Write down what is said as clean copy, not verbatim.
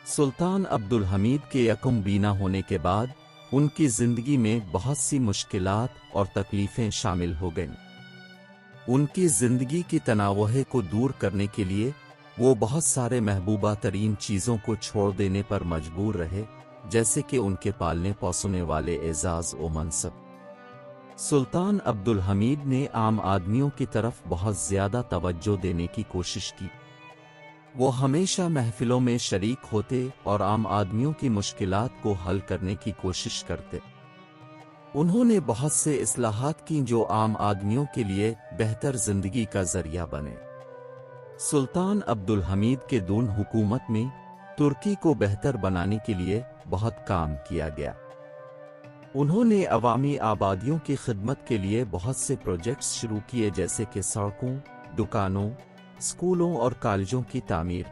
सुल्तान अब्दुल हमीद के यकम बीना होने के बाद उनकी जिंदगी में बहुत सी मुश्किलात और तकलीफें शामिल हो गईं। उनकी जिंदगी की तनावों को दूर करने के लिए वो बहुत सारे महबूबा तरीन चीज़ों को छोड़ देने पर मजबूर रहे, जैसे कि उनके पालने पोसने वाले एजाज व मनसब। सुल्तान अब्दुल हमीद ने आम आदमियों की तरफ बहुत ज़्यादा तवज्जो देने की कोशिश की। वो हमेशा महफिलों में शरीक होते और आम आदमियों की मुश्किलात को हल करने की कोशिश करते। उन्होंने बहुत से इस्लाहात की जो आम आदमियों के लिए बेहतर जिंदगी का जरिया बने। सुल्तान अब्दुल हमीद के दून हुकूमत में तुर्की को बेहतर बनाने के लिए बहुत काम किया गया। उन्होंने अवामी आबादियों की खिदमत के लिए बहुत से प्रोजेक्ट्स शुरू किए, जैसे कि सड़कों, दुकानों, स्कूलों और कॉलेजों की तामीर,